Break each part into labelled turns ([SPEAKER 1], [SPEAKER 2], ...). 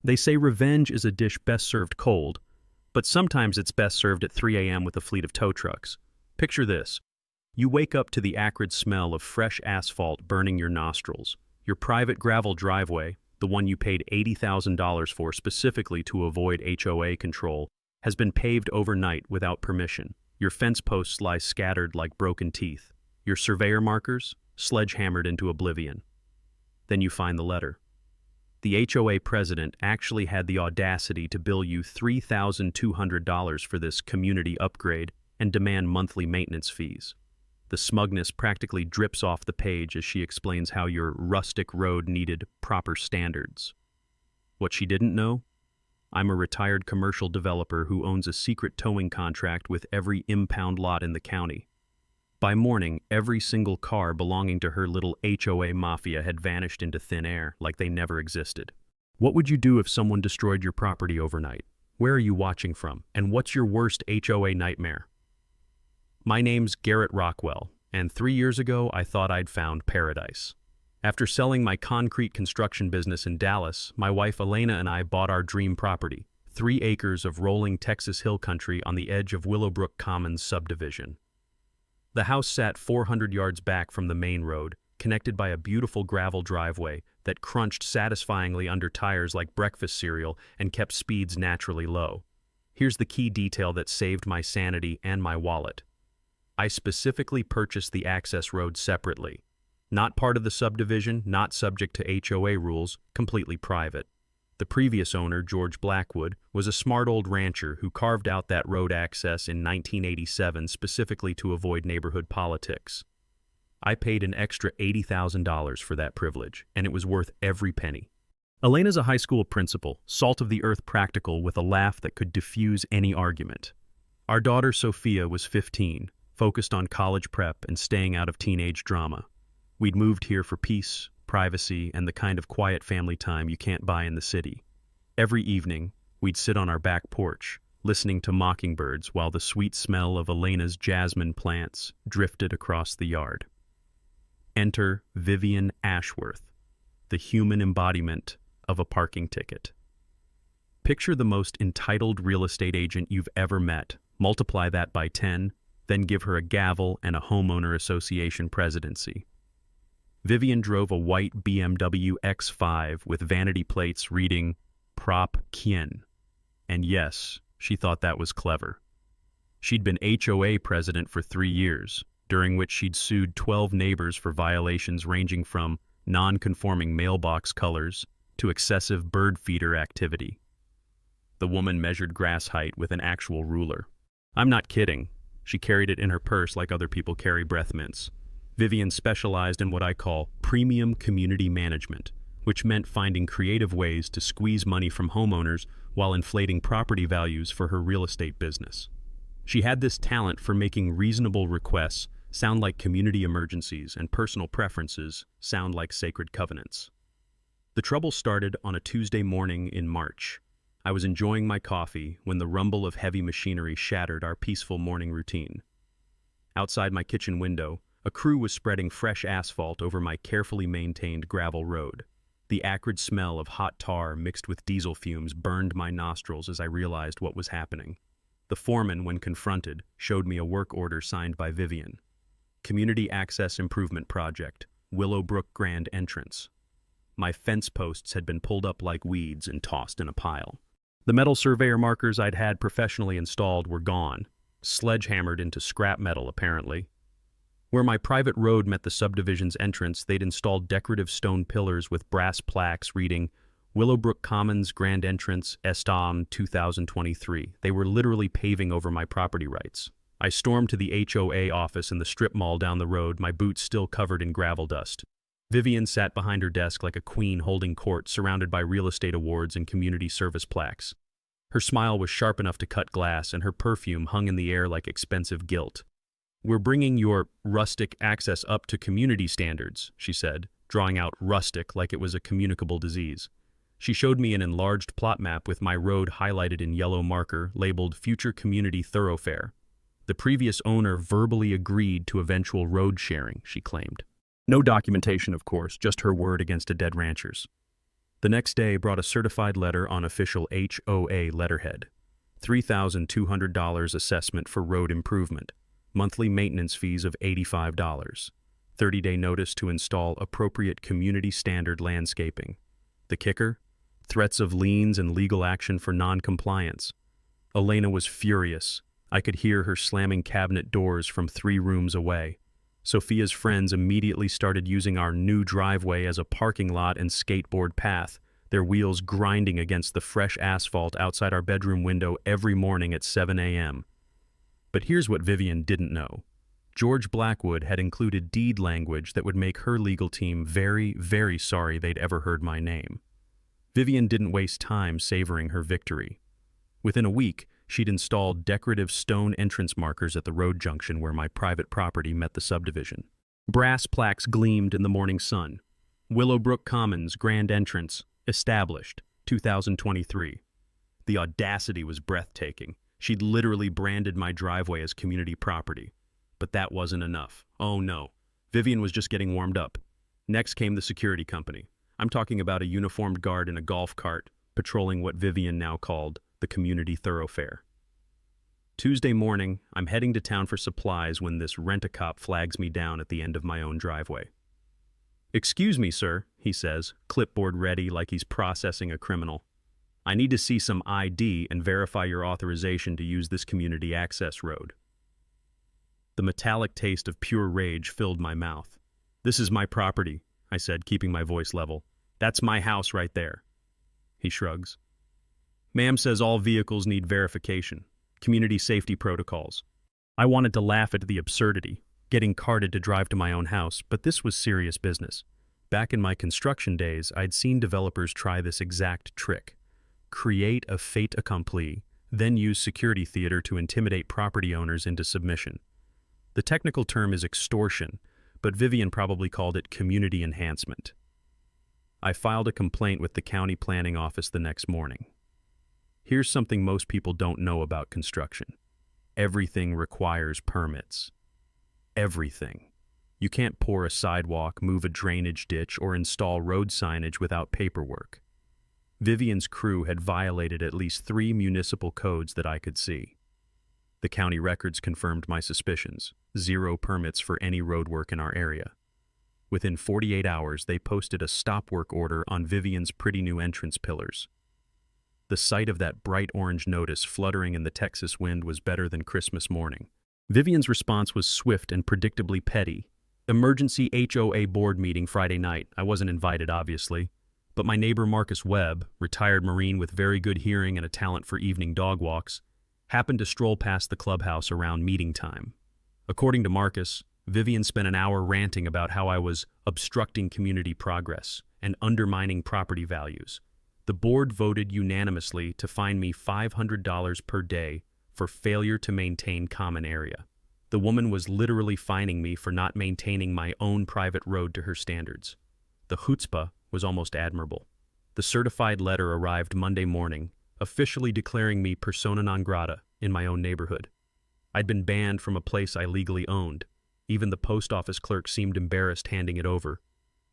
[SPEAKER 1] They say revenge is a dish best served cold, but sometimes it's best served at 3 a.m. with a fleet of tow trucks. Picture this. You wake up to the acrid smell of fresh asphalt burning your nostrils. Your private gravel driveway, the one you paid $80,000 for specifically to avoid HOA control, has been paved overnight without permission. Your fence posts lie scattered like broken teeth. Your surveyor markers, sledgehammered into oblivion. Then you find the letter. The HOA president actually had the audacity to bill you $3,200 for this community upgrade and demand monthly maintenance fees. The smugness practically drips off the page as she explains how your rustic road needed proper standards. What she didn't know? I'm a retired commercial developer who owns a secret towing contract with every impound lot in the county. By morning, every single car belonging to her little HOA mafia had vanished into thin air like they never existed. What would you do if someone destroyed your property overnight? Where are you watching from? And what's your worst HOA nightmare? My name's Garrett Rockwell, and 3 years ago I thought I'd found paradise. After selling my concrete construction business in Dallas, my wife Elena and I bought our dream property, 3 acres of rolling Texas hill country on the edge of Willowbrook Commons subdivision. The house sat 400 yards back from the main road, connected by a beautiful gravel driveway that crunched satisfyingly under tires like breakfast cereal and kept speeds naturally low. Here's the key detail that saved my sanity and my wallet. I specifically purchased the access road separately. Not part of the subdivision, not subject to HOA rules, completely private. The previous owner, George Blackwood, was a smart old rancher who carved out that road access in 1987 specifically to avoid neighborhood politics. I paid an extra $80,000 for that privilege, and it was worth every penny. Elena's a high school principal, salt-of-the-earth practical with a laugh that could diffuse any argument. Our daughter Sophia was 15, focused on college prep and staying out of teenage drama. We'd moved here for peace, privacy, and the kind of quiet family time you can't buy in the city. Every evening, we'd sit on our back porch, listening to mockingbirds while the sweet smell of Elena's jasmine plants drifted across the yard. Enter Vivian Ashworth, the human embodiment of a parking ticket. Picture the most entitled real estate agent you've ever met, multiply that by 10, then give her a gavel and a homeowner association presidency. Vivian drove a white BMW X5 with vanity plates reading Prop Kien. And yes, she thought that was clever. She'd been HOA president for 3 years, during which she'd sued 12 neighbors for violations ranging from non-conforming mailbox colors to excessive bird feeder activity. The woman measured grass height with an actual ruler. I'm not kidding. She carried it in her purse like other people carry breath mints. Vivian specialized in what I call premium community management, which meant finding creative ways to squeeze money from homeowners while inflating property values for her real estate business. She had this talent for making reasonable requests sound like community emergencies and personal preferences sound like sacred covenants. The trouble started on a Tuesday morning in March. I was enjoying my coffee when the rumble of heavy machinery shattered our peaceful morning routine. Outside my kitchen window, a crew was spreading fresh asphalt over my carefully maintained gravel road. The acrid smell of hot tar mixed with diesel fumes burned my nostrils as I realized what was happening. The foreman, when confronted, showed me a work order signed by Vivian. Community Access Improvement Project, Willowbrook Grand Entrance. My fence posts had been pulled up like weeds and tossed in a pile. The metal surveyor markers I'd had professionally installed were gone, sledgehammered into scrap metal apparently. Where my private road met the subdivision's entrance, they'd installed decorative stone pillars with brass plaques reading Willowbrook Commons Grand Entrance Estam 2023. They were literally paving over my property rights. I stormed to the HOA office in the strip mall down the road, my boots still covered in gravel dust. Vivian sat behind her desk like a queen holding court, surrounded by real estate awards and community service plaques. Her smile was sharp enough to cut glass, and her perfume hung in the air like expensive gilt. "We're bringing your rustic access up to community standards," she said, drawing out rustic like it was a communicable disease. She showed me an enlarged plot map with my road highlighted in yellow marker labeled Future Community Thoroughfare. The previous owner verbally agreed to eventual road sharing, she claimed. No documentation, of course, just her word against a dead rancher's. The next day brought a certified letter on official HOA letterhead. $3,200 assessment for road improvement. Monthly maintenance fees of $85. 30-day notice to install appropriate community standard landscaping. The kicker? Threats of liens and legal action for non-compliance. Elena was furious. I could hear her slamming cabinet doors from 3 rooms away. Sophia's friends immediately started using our new driveway as a parking lot and skateboard path, their wheels grinding against the fresh asphalt outside our bedroom window every morning at 7 a.m. But here's what Vivian didn't know. George Blackwood had included deed language that would make her legal team very, very sorry they'd ever heard my name. Vivian didn't waste time savoring her victory. Within a week, she'd installed decorative stone entrance markers at the road junction where my private property met the subdivision. Brass plaques gleamed in the morning sun. Willowbrook Commons Grand Entrance, established, 2023. The audacity was breathtaking. She'd literally branded my driveway as community property. But that wasn't enough. Oh no. Vivian was just getting warmed up. Next came the security company. I'm talking about a uniformed guard in a golf cart, patrolling what Vivian now called the community thoroughfare. Tuesday morning, I'm heading to town for supplies when this rent-a-cop flags me down at the end of my own driveway. "Excuse me, sir," he says, clipboard ready like he's processing a criminal. "I need to see some ID and verify your authorization to use this community access road." The metallic taste of pure rage filled my mouth. "This is my property," I said, keeping my voice level. "That's my house right there." He shrugs. "Ma'am says all vehicles need verification. Community safety protocols." I wanted to laugh at the absurdity, getting carted to drive to my own house, but this was serious business. Back in my construction days, I'd seen developers try this exact trick. Create a fait accompli, then use security theater to intimidate property owners into submission. The technical term is extortion, but Vivian probably called it community enhancement. I filed a complaint with the county planning office the next morning. Here's something most people don't know about construction. Everything requires permits. Everything. You can't pour a sidewalk, move a drainage ditch, or install road signage without paperwork. Vivian's crew had violated at least 3 municipal codes that I could see. The county records confirmed my suspicions. 0 permits for any roadwork in our area. Within 48 hours, they posted a stop work order on Vivian's pretty new entrance pillars. The sight of that bright orange notice fluttering in the Texas wind was better than Christmas morning. Vivian's response was swift and predictably petty. Emergency HOA board meeting Friday night. I wasn't invited, obviously. But my neighbor Marcus Webb, retired Marine with very good hearing and a talent for evening dog walks, happened to stroll past the clubhouse around meeting time. According to Marcus, Vivian spent an hour ranting about how I was obstructing community progress and undermining property values. The board voted unanimously to fine me $500 per day for failure to maintain common area. The woman was literally fining me for not maintaining my own private road to her standards. The chutzpah was almost admirable. The certified letter arrived Monday morning, officially declaring me persona non grata in my own neighborhood. I'd been banned from a place I legally owned. Even the post office clerk seemed embarrassed handing it over.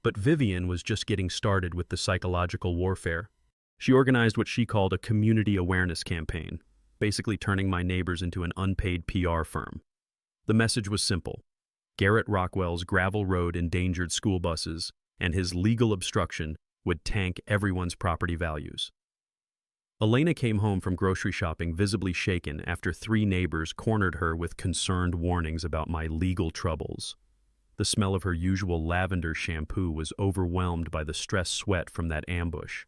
[SPEAKER 1] But Vivian was just getting started with the psychological warfare. She organized what she called a community awareness campaign, basically turning my neighbors into an unpaid PR firm. The message was simple. Garrett Rockwell's gravel road endangered school buses, and his legal obstruction would tank everyone's property values. Elena came home from grocery shopping visibly shaken after 3 neighbors cornered her with concerned warnings about my legal troubles. The smell of her usual lavender shampoo was overwhelmed by the stress sweat from that ambush.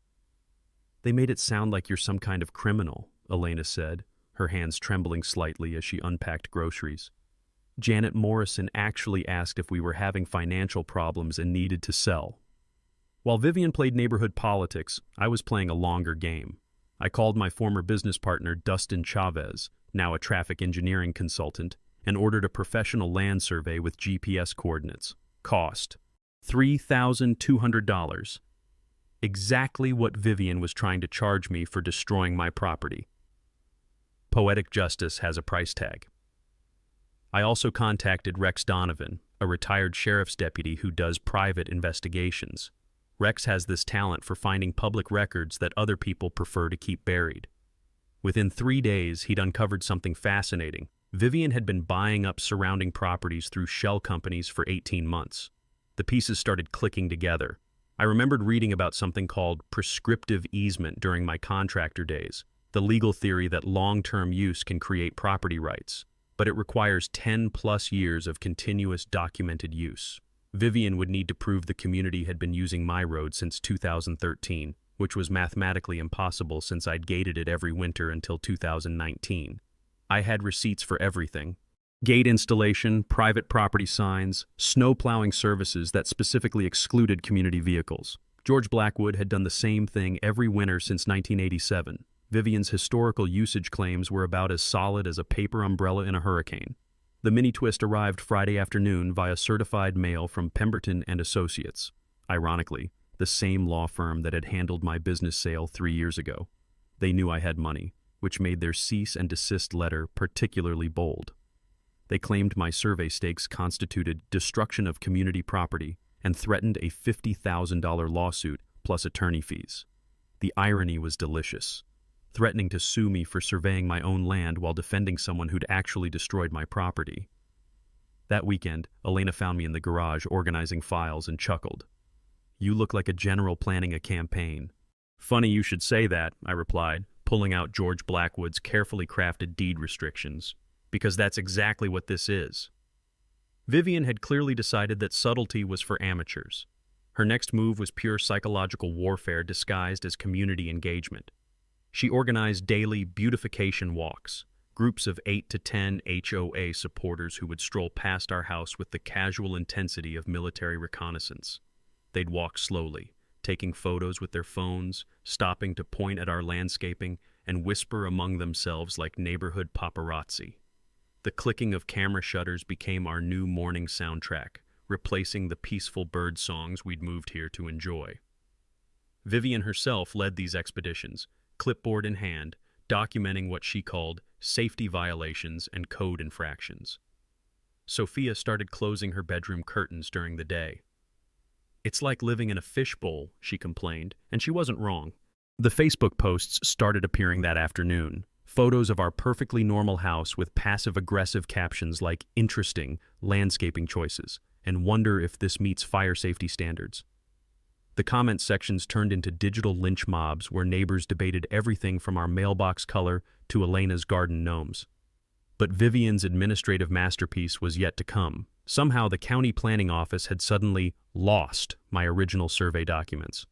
[SPEAKER 1] "They made it sound like you're some kind of criminal," Elena said, her hands trembling slightly as she unpacked groceries. "Janet Morrison actually asked if we were having financial problems and needed to sell." While Vivian played neighborhood politics, I was playing a longer game. I called my former business partner Dustin Chavez, now a traffic engineering consultant, and ordered a professional land survey with GPS coordinates. Cost: $3,200. Exactly what Vivian was trying to charge me for destroying my property. Poetic justice has a price tag. I also contacted Rex Donovan, a retired sheriff's deputy who does private investigations. Rex has this talent for finding public records that other people prefer to keep buried. Within 3 days, he'd uncovered something fascinating. Vivian had been buying up surrounding properties through shell companies for 18 months. The pieces started clicking together. I remembered reading about something called prescriptive easement during my contractor days, the legal theory that long-term use can create property rights, but it requires 10+ years of continuous documented use. Vivian would need to prove the community had been using my road since 2013, which was mathematically impossible since I'd gated it every winter until 2019. I had receipts for everything. Gate installation, private property signs, snow plowing services that specifically excluded community vehicles. George Blackwood had done the same thing every winter since 1987. Vivian's historical usage claims were about as solid as a paper umbrella in a hurricane. The mini-twist arrived Friday afternoon via certified mail from Pemberton and Associates. Ironically, the same law firm that had handled my business sale 3 years ago. They knew I had money, which made their cease and desist letter particularly bold. They claimed my survey stakes constituted destruction of community property and threatened a $50,000 lawsuit plus attorney fees. The irony was delicious, threatening to sue me for surveying my own land while defending someone who'd actually destroyed my property. That weekend, Elena found me in the garage organizing files and chuckled. "You look like a general planning a campaign." "Funny you should say that," I replied, pulling out George Blackwood's carefully crafted deed restrictions, "because that's exactly what this is." Vivian had clearly decided that subtlety was for amateurs. Her next move was pure psychological warfare disguised as community engagement. She organized daily beautification walks, groups of 8 to 10 HOA supporters who would stroll past our house with the casual intensity of military reconnaissance. They'd walk slowly, taking photos with their phones, stopping to point at our landscaping, and whisper among themselves like neighborhood paparazzi. The clicking of camera shutters became our new morning soundtrack, replacing the peaceful bird songs we'd moved here to enjoy. Vivian herself led these expeditions, clipboard in hand, documenting what she called safety violations and code infractions. Sophia started closing her bedroom curtains during the day. "It's like living in a fishbowl," she complained, and she wasn't wrong. The Facebook posts started appearing that afternoon. Photos of our perfectly normal house with passive-aggressive captions like "interesting" landscaping choices and "wonder if this meets fire safety standards." The comment sections turned into digital lynch mobs where neighbors debated everything from our mailbox color to Elena's garden gnomes. But Vivian's administrative masterpiece was yet to come. Somehow the county planning office had suddenly lost my original survey documents.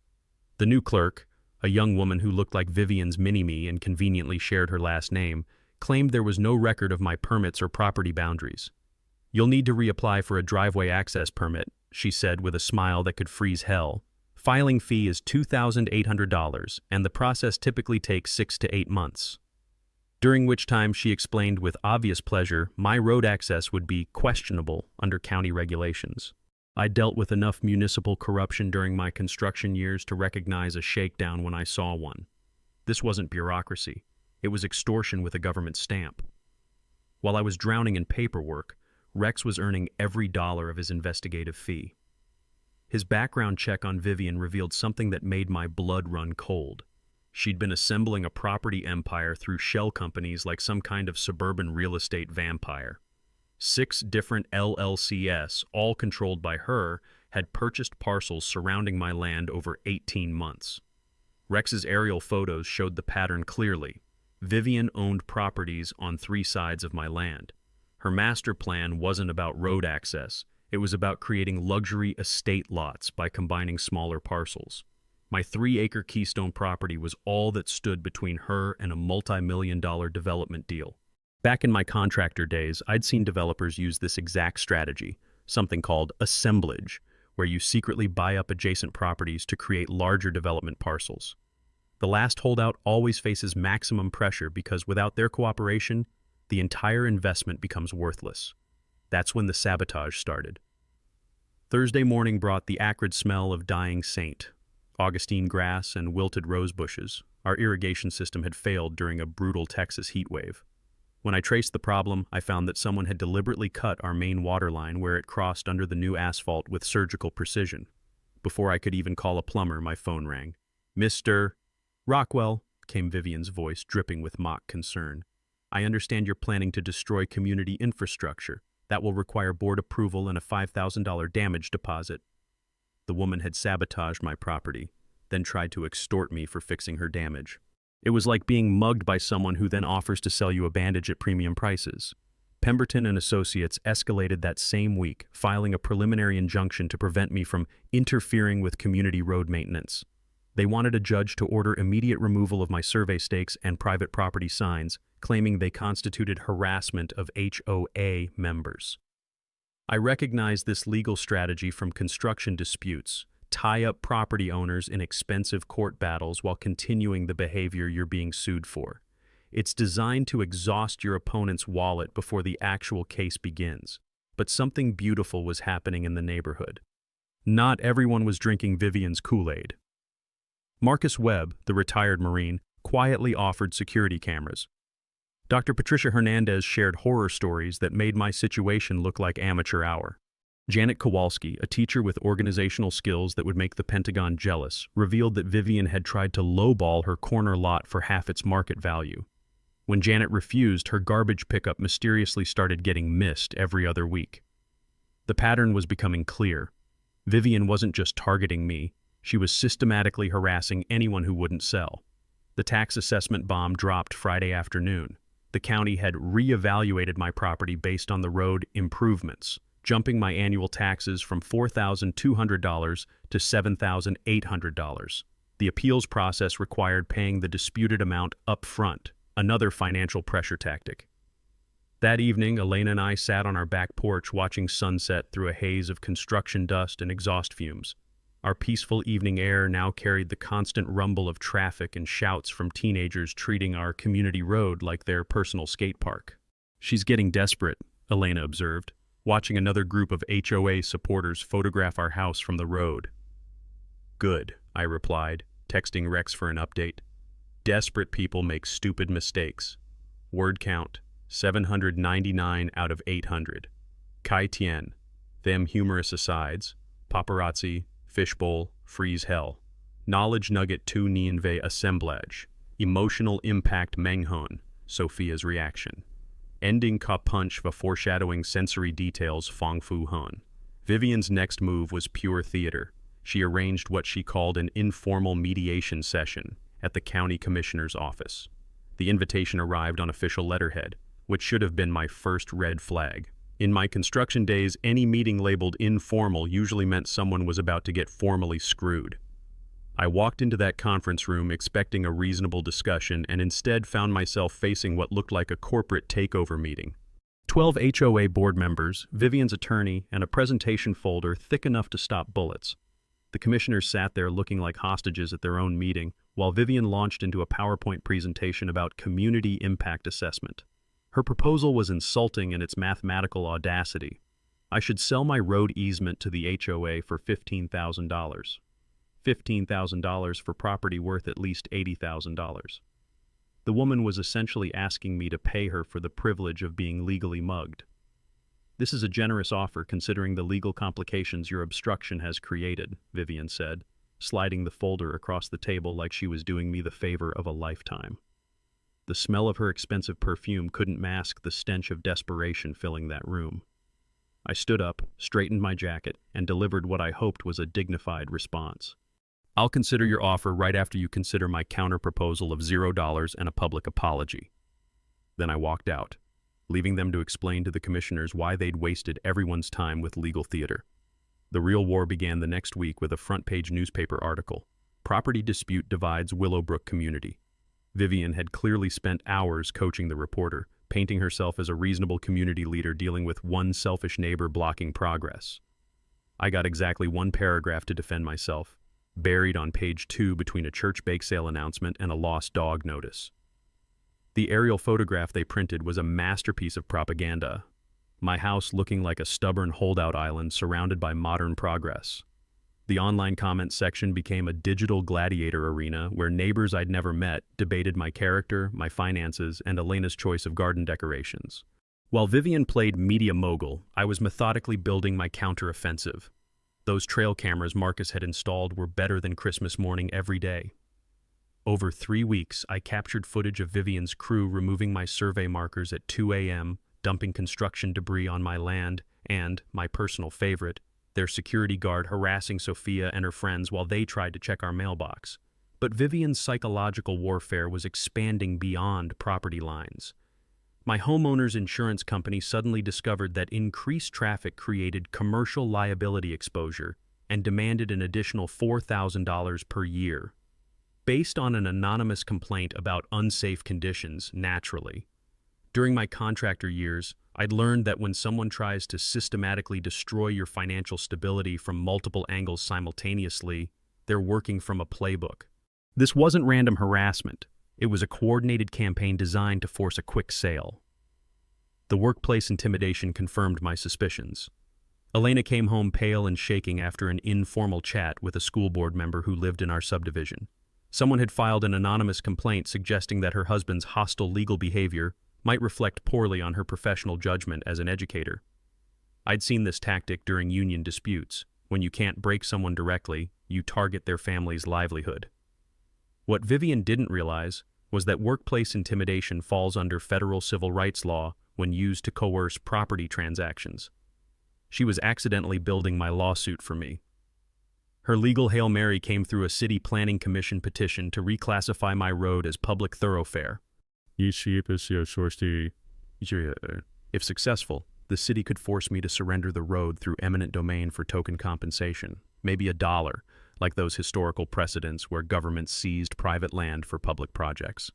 [SPEAKER 1] The new clerk, a young woman who looked like Vivian's mini-me and conveniently shared her last name, claimed there was no record of my permits or property boundaries. "You'll need to reapply for a driveway access permit," she said with a smile that could freeze hell. "Filing fee is $2,800, and the process typically takes 6 to 8 months. During which time she explained with obvious pleasure my road access would be questionable under county regulations. I dealt with enough municipal corruption during my construction years to recognize a shakedown when I saw one. This wasn't bureaucracy. It was extortion with a government stamp. While I was drowning in paperwork, Rex was earning every dollar of his investigative fee. His background check on Vivian revealed something that made my blood run cold. She'd been assembling a property empire through shell companies like some kind of suburban real estate vampire. 6 different LLCs, all controlled by her, had purchased parcels surrounding my land over 18 months. Rex's aerial photos showed the pattern clearly. Vivian owned properties on 3 sides of my land. Her master plan wasn't about road access. It was about creating luxury estate lots by combining smaller parcels. My 3-acre Keystone property was all that stood between her and a multi-million-dollar development deal. Back in my contractor days, I'd seen developers use this exact strategy, something called assemblage, where you secretly buy up adjacent properties to create larger development parcels. The last holdout always faces maximum pressure because without their cooperation, the entire investment becomes worthless. That's when the sabotage started. Thursday morning brought the acrid smell of dying saint, Augustine grass, and wilted rose bushes. Our irrigation system had failed during a brutal Texas heat wave. When I traced the problem, I found that someone had deliberately cut our main water line where it crossed under the new asphalt with surgical precision. Before I could even call a plumber, my phone rang. "Mr. Rockwell," came Vivian's voice, dripping with mock concern. "I understand you're planning to destroy community infrastructure. That will require board approval and a $5,000 damage deposit." The woman had sabotaged my property, then tried to extort me for fixing her damage. It was like being mugged by someone who then offers to sell you a bandage at premium prices. Pemberton and Associates escalated that same week, filing a preliminary injunction to prevent me from interfering with community road maintenance. They wanted a judge to order immediate removal of my survey stakes and private property signs, claiming they constituted harassment of HOA members. I recognize this legal strategy from construction disputes. Tie up property owners in expensive court battles while continuing the behavior you're being sued for. It's designed to exhaust your opponent's wallet before the actual case begins. But something beautiful was happening in the neighborhood. Not everyone was drinking Vivian's Kool-Aid. Marcus Webb, the retired Marine, quietly offered security cameras. Dr. Patricia Hernandez shared horror stories that made my situation look like amateur hour. Janet Kowalski, a teacher with organizational skills that would make the Pentagon jealous, revealed that Vivian had tried to lowball her corner lot for half its market value. When Janet refused, her garbage pickup mysteriously started getting missed every other week. The pattern was becoming clear. Vivian wasn't just targeting me, she was systematically harassing anyone who wouldn't sell. The tax assessment bomb dropped Friday afternoon. The county had re-evaluated my property based on the road improvements, jumping my annual taxes from $4,200 to $7,800. The appeals process required paying the disputed amount up front, another financial pressure tactic. That evening, Elena and I sat on our back porch watching sunset through a haze of construction dust and exhaust fumes. Our peaceful evening air now carried the constant rumble of traffic and shouts from teenagers treating our community road like their personal skate park. "She's getting desperate," Elena observed, watching another group of HOA supporters photograph our house from the road. "Good," I replied, texting Rex for an update. "Desperate people make stupid mistakes." Word count, 799 out of 800. Kai Tien, them humorous asides, paparazzi, fishbowl, freeze hell. Knowledge nugget 2 Nienve assemblage. Emotional impact Menghon, Sophia's reaction. Ending ka punch va foreshadowing sensory details Fong Fu Hun. Vivian's next move was pure theater. She arranged what she called an informal mediation session at the county commissioner's office. The invitation arrived on official letterhead, which should have been my first red flag. In my construction days, any meeting labeled informal usually meant someone was about to get formally screwed. I walked into that conference room expecting a reasonable discussion and instead found myself facing what looked like a corporate takeover meeting. 12 HOA board members, Vivian's attorney, and a presentation folder thick enough to stop bullets. The commissioners sat there looking like hostages at their own meeting, while Vivian launched into a PowerPoint presentation about community impact assessment. Her proposal was insulting in its mathematical audacity. I should sell my road easement to the HOA for $15,000. $15,000 for property worth at least $80,000. The woman was essentially asking me to pay her for the privilege of being legally mugged. "This is a generous offer considering the legal complications your obstruction has created," Vivian said, sliding the folder across the table like she was doing me the favor of a lifetime. The smell of her expensive perfume couldn't mask the stench of desperation filling that room. I stood up, straightened my jacket, and delivered what I hoped was a dignified response. "I'll consider your offer right after you consider my counter-proposal of $0 and a public apology." Then I walked out, leaving them to explain to the commissioners why they'd wasted everyone's time with legal theater. The real war began the next week with a front-page newspaper article. "Property dispute divides Willowbrook community." Vivian had clearly spent hours coaching the reporter, painting herself as a reasonable community leader dealing with one selfish neighbor blocking progress. I got exactly one paragraph to defend myself, buried on page 2 between a church bake sale announcement and a lost dog notice. The aerial photograph they printed was a masterpiece of propaganda. My house looking like a stubborn holdout island surrounded by modern progress. The online comment section became a digital gladiator arena where neighbors I'd never met debated my character, my finances, and Elena's choice of garden decorations. While Vivian played media mogul, I was methodically building my counteroffensive. Those trail cameras Marcus had installed were better than Christmas morning every day. Over 3 weeks, I captured footage of Vivian's crew removing my survey markers at 2 a.m., dumping construction debris on my land, and, my personal favorite, their security guard harassing Sophia and her friends while they tried to check our mailbox. But Vivian's psychological warfare was expanding beyond property lines. My homeowner's insurance company suddenly discovered that increased traffic created commercial liability exposure and demanded an additional $4,000 per year. Based on an anonymous complaint about unsafe conditions, naturally. During my contractor years, I'd learned that when someone tries to systematically destroy your financial stability from multiple angles simultaneously, they're working from a playbook. This wasn't random harassment. It was a coordinated campaign designed to force a quick sale. The workplace intimidation confirmed my suspicions. Elena came home pale and shaking after an informal chat with a school board member who lived in our subdivision. Someone had filed an anonymous complaint suggesting that her husband's hostile legal behavior might reflect poorly on her professional judgment as an educator. I'd seen this tactic during union disputes. When you can't break someone directly, you target their family's livelihood. What Vivian didn't realize was that workplace intimidation falls under federal civil rights law when used to coerce property transactions. She was accidentally building my lawsuit for me. Her legal Hail Mary came through a city planning commission petition to reclassify my road as public thoroughfare. If successful, the city could force me to surrender the road through eminent domain for token compensation, maybe $1, like those historical precedents where governments seized private land for public projects.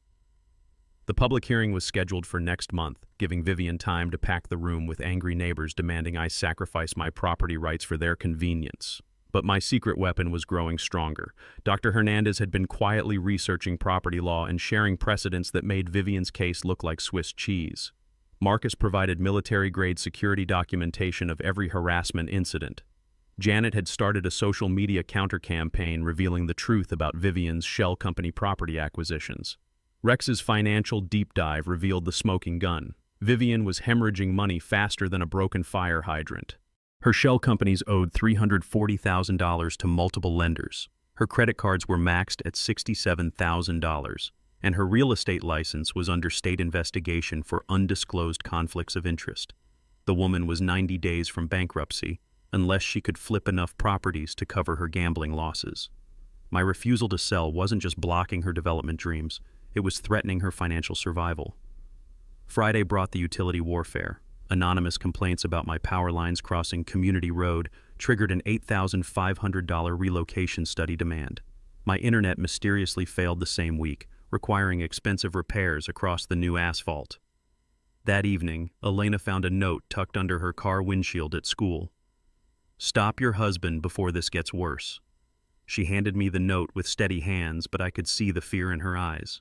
[SPEAKER 1] The public hearing was scheduled for next month, giving Vivian time to pack the room with angry neighbors demanding I sacrifice my property rights for their convenience. But my secret weapon was growing stronger. Dr. Hernandez had been quietly researching property law and sharing precedents that made Vivian's case look like Swiss cheese. Marcus provided military-grade security documentation of every harassment incident. Janet had started a social media counter-campaign revealing the truth about Vivian's shell company property acquisitions. Rex's financial deep dive revealed the smoking gun. Vivian was hemorrhaging money faster than a broken fire hydrant. Her shell companies owed $340,000 to multiple lenders. Her credit cards were maxed at $67,000, and her real estate license was under state investigation for undisclosed conflicts of interest. The woman was 90 days from bankruptcy, unless she could flip enough properties to cover her gambling losses. My refusal to sell wasn't just blocking her development dreams, it was threatening her financial survival. Friday brought the utility warfare. Anonymous complaints about my power lines crossing Community Road triggered an $8,500 relocation study demand. My internet mysteriously failed the same week, requiring expensive repairs across the new asphalt. That evening, Elena found a note tucked under her car windshield at school. "Stop your husband before this gets worse." She handed me the note with steady hands, but I could see the fear in her eyes.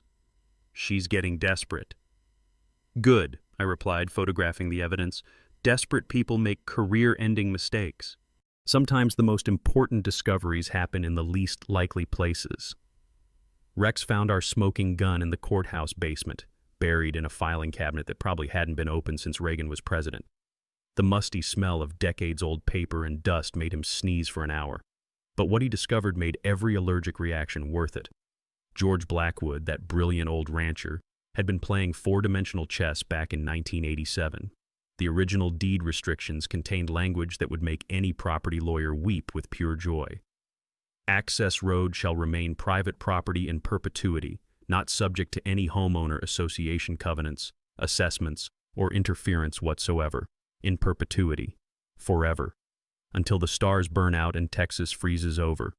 [SPEAKER 1] "She's getting desperate." "Good," I replied, photographing the evidence. "Desperate people make career-ending mistakes. Sometimes the most important discoveries happen in the least likely places." Rex found our smoking gun in the courthouse basement, buried in a filing cabinet that probably hadn't been opened since Reagan was president. The musty smell of decades-old paper and dust made him sneeze for an hour. But what he discovered made every allergic reaction worth it. George Blackwood, that brilliant old rancher, had been playing four-dimensional chess back in 1987. The original deed restrictions contained language that would make any property lawyer weep with pure joy. Access road shall remain private property in perpetuity, not subject to any homeowner association covenants, assessments, or interference whatsoever, in perpetuity, forever, until the stars burn out and Texas freezes over.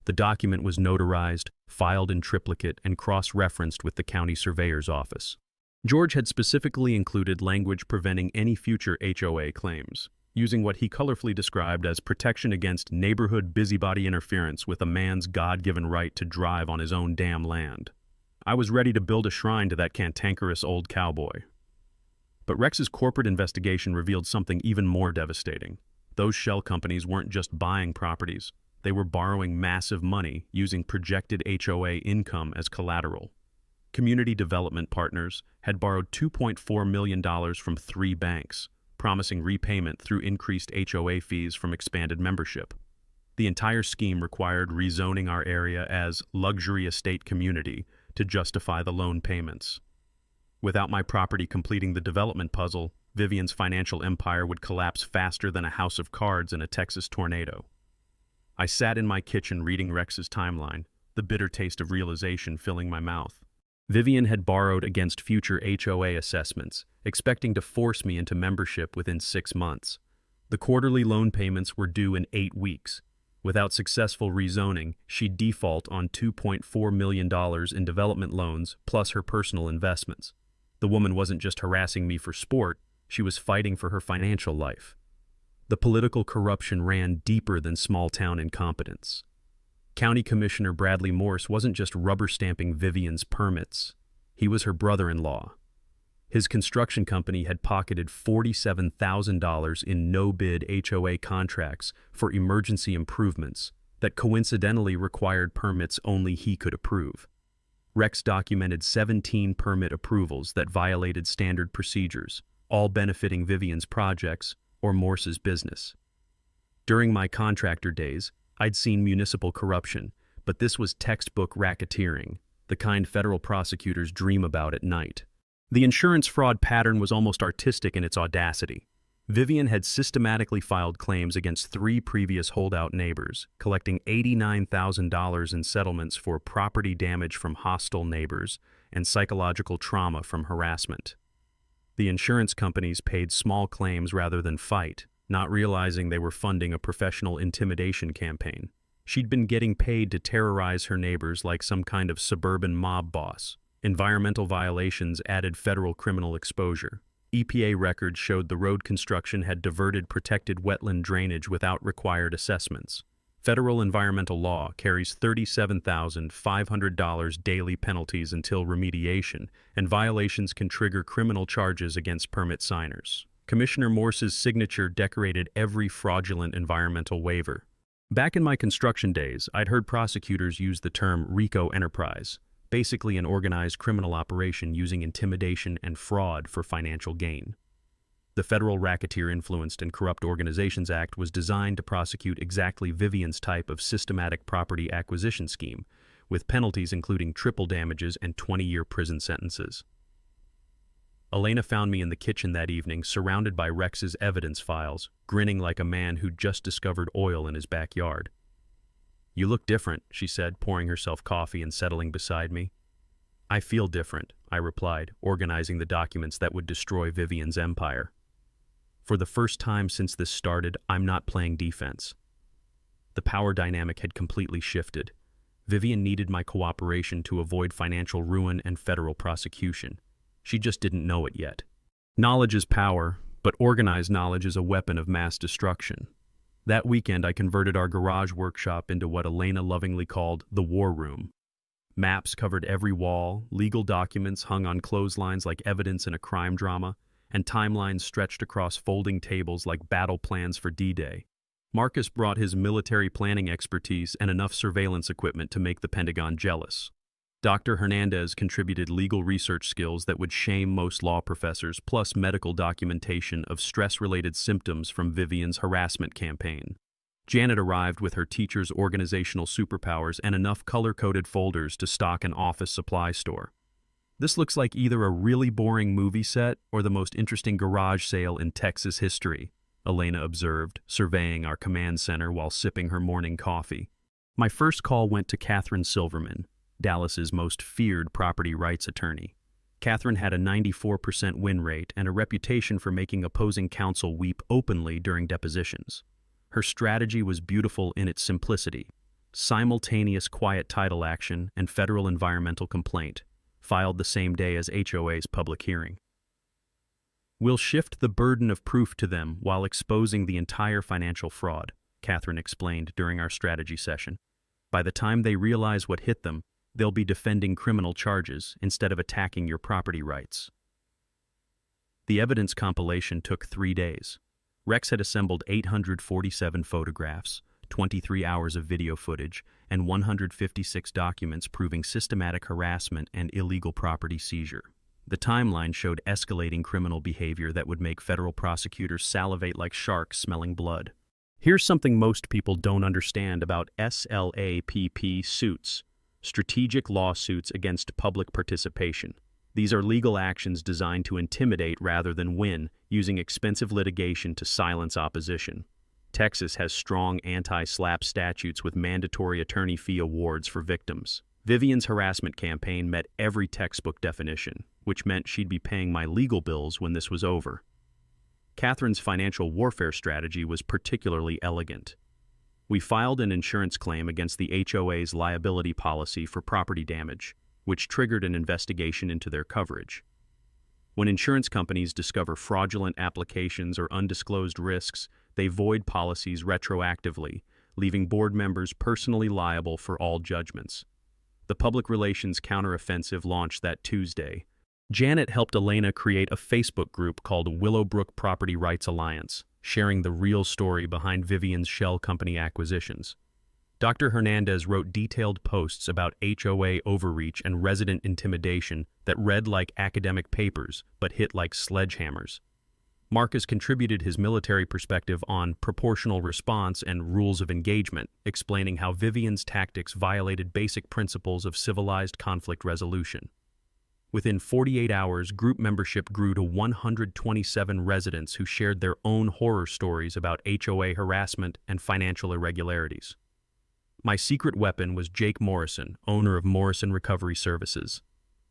[SPEAKER 1] The document was notarized, filed in triplicate, and cross-referenced with the county surveyor's office. George had specifically included language preventing any future HOA claims, using what he colorfully described as protection against neighborhood busybody interference with a man's God-given right to drive on his own damn land. I was ready to build a shrine to that cantankerous old cowboy. But Rex's corporate investigation revealed something even more devastating. Those shell companies weren't just buying properties. They were borrowing massive money using projected HOA income as collateral. Community Development Partners had borrowed $2.4 million from 3 banks, promising repayment through increased HOA fees from expanded membership. The entire scheme required rezoning our area as luxury estate community to justify the loan payments. Without my property completing the development puzzle, Vivian's financial empire would collapse faster than a house of cards in a Texas tornado. I sat in my kitchen reading Rex's timeline, the bitter taste of realization filling my mouth. Vivian had borrowed against future HOA assessments, expecting to force me into membership within 6 months. The quarterly loan payments were due in 8 weeks. Without successful rezoning, she'd default on $2.4 million in development loans plus her personal investments. The woman wasn't just harassing me for sport, she was fighting for her financial life. The political corruption ran deeper than small-town incompetence. County Commissioner Bradley Morse wasn't just rubber-stamping Vivian's permits. He was her brother-in-law. His construction company had pocketed $47,000 in no-bid HOA contracts for emergency improvements that coincidentally required permits only he could approve. Rex documented 17 permit approvals that violated standard procedures, all benefiting Vivian's projects or Morse's business. During my contractor days, I'd seen municipal corruption, but this was textbook racketeering, the kind federal prosecutors dream about at night. The insurance fraud pattern was almost artistic in its audacity. Vivian had systematically filed claims against 3 previous holdout neighbors, collecting $89,000 in settlements for property damage from hostile neighbors and psychological trauma from harassment. The insurance companies paid small claims rather than fight, not realizing they were funding a professional intimidation campaign. She'd been getting paid to terrorize her neighbors like some kind of suburban mob boss. Environmental violations added federal criminal exposure. EPA records showed the road construction had diverted protected wetland drainage without required assessments. Federal environmental law carries $37,500 daily penalties until remediation, and violations can trigger criminal charges against permit signers. Commissioner Morse's signature decorated every fraudulent environmental waiver. Back in my construction days, I'd heard prosecutors use the term RICO enterprise, basically an organized criminal operation using intimidation and fraud for financial gain. The Federal Racketeer-Influenced and Corrupt Organizations Act was designed to prosecute exactly Vivian's type of systematic property acquisition scheme, with penalties including triple damages and 20-year prison sentences. Elena found me in the kitchen that evening, surrounded by Rex's evidence files, grinning like a man who'd just discovered oil in his backyard. "You look different," she said, pouring herself coffee and settling beside me. "I feel different," I replied, organizing the documents that would destroy Vivian's empire. For the first time since this started, I'm not playing defense. The power dynamic had completely shifted. Vivian needed my cooperation to avoid financial ruin and federal prosecution. She just didn't know it yet. Knowledge is power, but organized knowledge is a weapon of mass destruction. That weekend, I converted our garage workshop into what Elena lovingly called the war room. Maps covered every wall, legal documents hung on clotheslines like evidence in a crime drama, and timelines stretched across folding tables like battle plans for D-Day. Marcus brought his military planning expertise and enough surveillance equipment to make the Pentagon jealous. Dr. Hernandez contributed legal research skills that would shame most law professors, plus medical documentation of stress-related symptoms from Vivian's harassment campaign. Janet arrived with her teacher's organizational superpowers and enough color-coded folders to stock an office supply store. "This looks like either a really boring movie set or the most interesting garage sale in Texas history," Elena observed, surveying our command center while sipping her morning coffee. My first call went to Catherine Silverman, Dallas's most feared property rights attorney. Catherine had a 94% win rate and a reputation for making opposing counsel weep openly during depositions. Her strategy was beautiful in its simplicity: simultaneous quiet title action and federal environmental complaint, filed the same day as HOA's public hearing. "We'll shift the burden of proof to them while exposing the entire financial fraud," Catherine explained during our strategy session. "By the time they realize what hit them, they'll be defending criminal charges instead of attacking your property rights." The evidence compilation took 3 days. Rex had assembled 847 photographs, 23 hours of video footage, and 156 documents proving systematic harassment and illegal property seizure. The timeline showed escalating criminal behavior that would make federal prosecutors salivate like sharks smelling blood. Here's something most people don't understand about SLAPP suits: strategic lawsuits against public participation. These are legal actions designed to intimidate rather than win, using expensive litigation to silence opposition. Texas has strong anti-SLAPP statutes with mandatory attorney fee awards for victims. Vivian's harassment campaign met every textbook definition, which meant she'd be paying my legal bills when this was over. Catherine's financial warfare strategy was particularly elegant. We filed an insurance claim against the HOA's liability policy for property damage, which triggered an investigation into their coverage. When insurance companies discover fraudulent applications or undisclosed risks, they void policies retroactively, leaving board members personally liable for all judgments. The public relations counteroffensive launched that Tuesday. Janet helped Elena create a Facebook group called Willowbrook Property Rights Alliance, sharing the real story behind Vivian's shell company acquisitions. Dr. Hernandez wrote detailed posts about HOA overreach and resident intimidation that read like academic papers but hit like sledgehammers. Marcus contributed his military perspective on proportional response and rules of engagement, explaining how Vivian's tactics violated basic principles of civilized conflict resolution. Within 48 hours, group membership grew to 127 residents who shared their own horror stories about HOA harassment and financial irregularities. My secret weapon was Jake Morrison, owner of Morrison Recovery Services.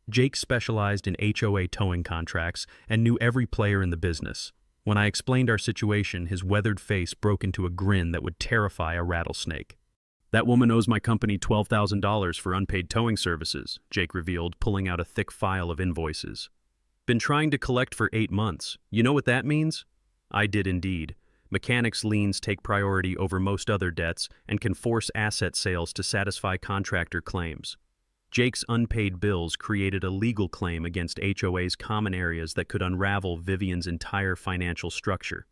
[SPEAKER 1] Jake specialized in HOA towing contracts and knew every player in the business. When I explained our situation, his weathered face broke into a grin that would terrify a rattlesnake. "That woman owes my company $12,000 for unpaid towing services," Jake revealed, pulling out a thick file of invoices. "Been trying to collect for 8 months. You know what that means?" I did indeed. Mechanics' liens take priority over most other debts and can force asset sales to satisfy contractor claims. Jake's unpaid bills created a legal claim against HOA's common areas that could unravel Vivian's entire financial structure.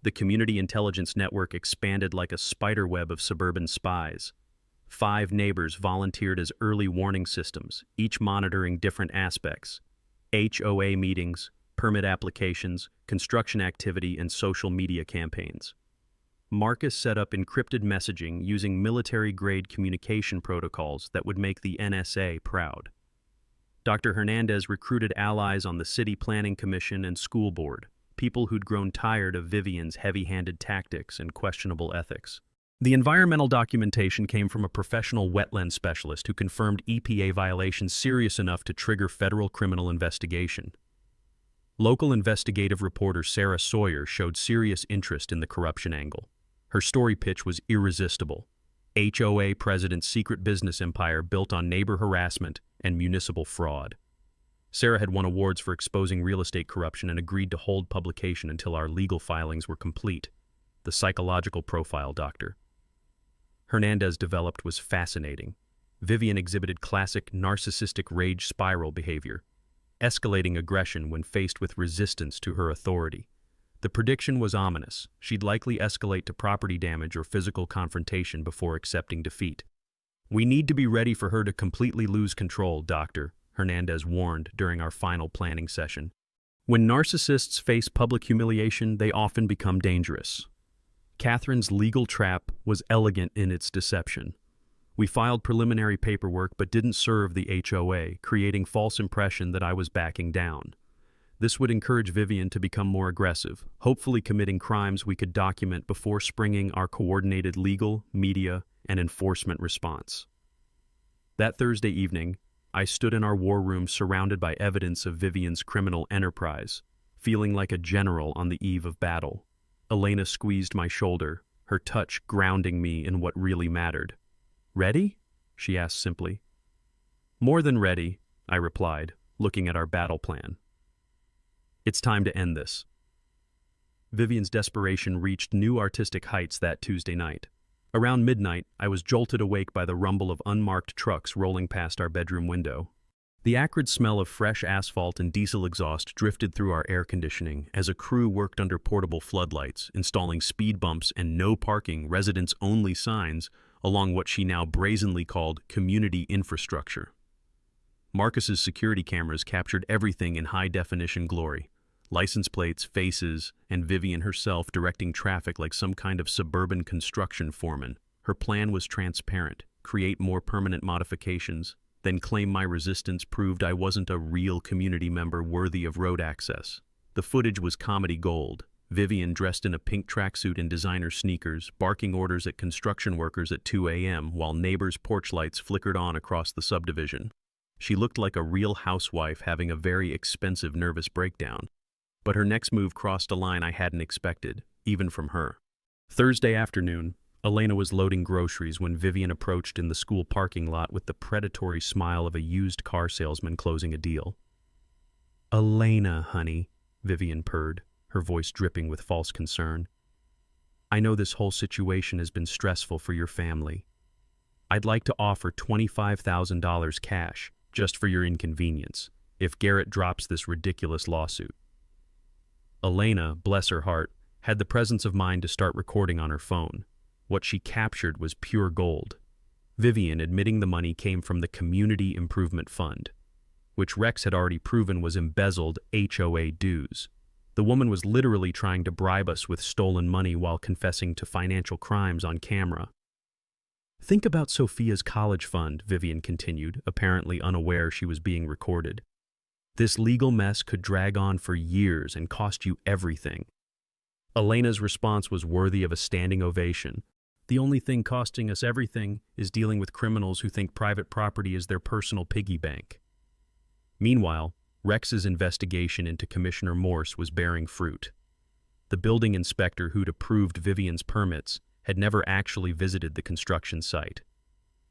[SPEAKER 1] The community intelligence network expanded like a spiderweb of suburban spies. 5 neighbors volunteered as early warning systems, each monitoring different aspects: HOA meetings, permit applications, construction activity, and social media campaigns. Marcus set up encrypted messaging using military-grade communication protocols that would make the NSA proud. Dr. Hernandez recruited allies on the City Planning Commission and school board, people who'd grown tired of Vivian's heavy-handed tactics and questionable ethics. The environmental documentation came from a professional wetland specialist who confirmed EPA violations serious enough to trigger federal criminal investigation. Local investigative reporter Sarah Sawyer showed serious interest in the corruption angle. Her story pitch was irresistible: HOA president's secret business empire built on neighbor harassment and municipal fraud. Sarah had won awards for exposing real estate corruption and agreed to hold publication until our legal filings were complete. The psychological profile Dr. Hernandez developed was fascinating. Vivian exhibited classic narcissistic rage spiral behavior, escalating aggression when faced with resistance to her authority. The prediction was ominous. She'd likely escalate to property damage or physical confrontation before accepting defeat. "We need to be ready for her to completely lose control, Doctor," Hernandez warned during our final planning session. "When narcissists face public humiliation, they often become dangerous." Catherine's legal trap was elegant in its deception. We filed preliminary paperwork but didn't serve the HOA, creating false impression that I was backing down. This would encourage Vivian to become more aggressive, hopefully committing crimes we could document before springing our coordinated legal, media, and enforcement response. That Thursday evening, I stood in our war room surrounded by evidence of Vivian's criminal enterprise, feeling like a general on the eve of battle. Elena squeezed my shoulder, her touch grounding me in what really mattered. "Ready?" she asked simply. "More than ready," I replied, looking at our battle plan. "It's time to end this." Vivian's desperation reached new artistic heights that Tuesday night. Around midnight, I was jolted awake by the rumble of unmarked trucks rolling past our bedroom window. The acrid smell of fresh asphalt and diesel exhaust drifted through our air conditioning as a crew worked under portable floodlights, installing speed bumps and no parking, residents-only signs along what she now brazenly called community infrastructure. Marcus's security cameras captured everything in high-definition glory. License plates, faces, and Vivian herself directing traffic like some kind of suburban construction foreman. Her plan was transparent: create more permanent modifications, then claim my resistance proved I wasn't a real community member worthy of road access. The footage was comedy gold. Vivian, dressed in a pink tracksuit and designer sneakers, barking orders at construction workers at 2 a.m. while neighbors' porch lights flickered on across the subdivision. She looked like a real housewife having a very expensive nervous breakdown. But her next move crossed a line I hadn't expected, even from her. Thursday afternoon, Elena was loading groceries when Vivian approached in the school parking lot with the predatory smile of a used car salesman closing a deal. "Elena, honey," Vivian purred, her voice dripping with false concern. "I know this whole situation has been stressful for your family. I'd like to offer $25,000 cash, just for your inconvenience, if Garrett drops this ridiculous lawsuit." Elena, bless her heart, had the presence of mind to start recording on her phone. What she captured was pure gold. Vivian admitting the money came from the Community Improvement Fund, which Rex had already proven was embezzled HOA dues. The woman was literally trying to bribe us with stolen money while confessing to financial crimes on camera. "Think about Sophia's college fund," Vivian continued, apparently unaware she was being recorded. "This legal mess could drag on for years and cost you everything." Elena's response was worthy of a standing ovation. "The only thing costing us everything is dealing with criminals who think private property is their personal piggy bank." Meanwhile, Rex's investigation into Commissioner Morse was bearing fruit. The building inspector who'd approved Vivian's permits had never actually visited the construction site.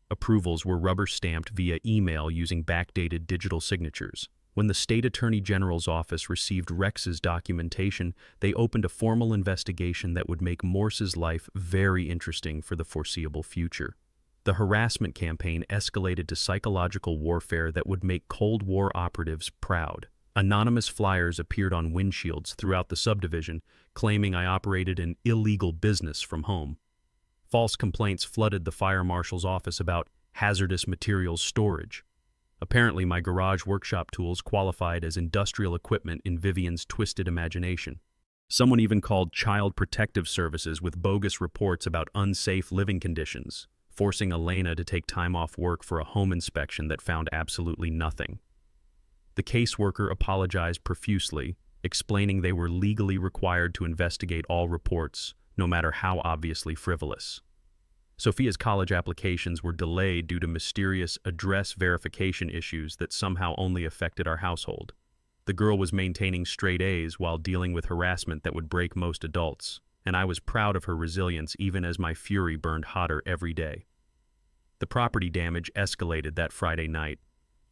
[SPEAKER 1] Approvals were rubber-stamped via email using backdated digital signatures. When the state attorney general's office received Rex's documentation, they opened a formal investigation that would make Morse's life very interesting for the foreseeable future. The harassment campaign escalated to psychological warfare that would make Cold War operatives proud. Anonymous flyers appeared on windshields throughout the subdivision, claiming I operated an illegal business from home. False complaints flooded the fire marshal's office about hazardous materials storage. Apparently, my garage workshop tools qualified as industrial equipment in Vivian's twisted imagination. Someone even called Child Protective Services with bogus reports about unsafe living conditions, forcing Elena to take time off work for a home inspection that found absolutely nothing. The caseworker apologized profusely, explaining they were legally required to investigate all reports, no matter how obviously frivolous. Sophia's college applications were delayed due to mysterious address verification issues that somehow only affected our household. The girl was maintaining straight A's while dealing with harassment that would break most adults, and I was proud of her resilience even as my fury burned hotter every day. The property damage escalated that Friday night.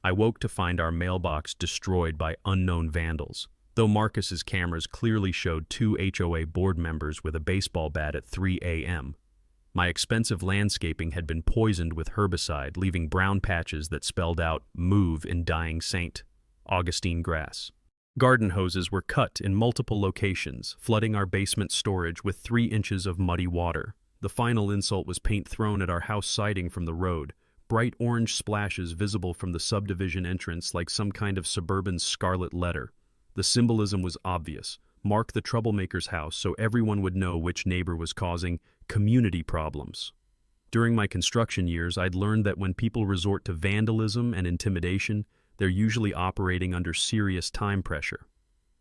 [SPEAKER 1] I woke to find our mailbox destroyed by unknown vandals, though Marcus's cameras clearly showed 2 HOA board members with a baseball bat at 3 a.m. My expensive landscaping had been poisoned with herbicide, leaving brown patches that spelled out "Move" in dying St. Augustine grass. Garden hoses were cut in multiple locations, flooding our basement storage with 3 inches of muddy water. The final insult was paint thrown at our house siding from the road, bright orange splashes visible from the subdivision entrance like some kind of suburban scarlet letter. The symbolism was obvious. Mark the troublemaker's house so everyone would know which neighbor was causing community problems. During my construction years, I'd learned that when people resort to vandalism and intimidation, they're usually operating under serious time pressure.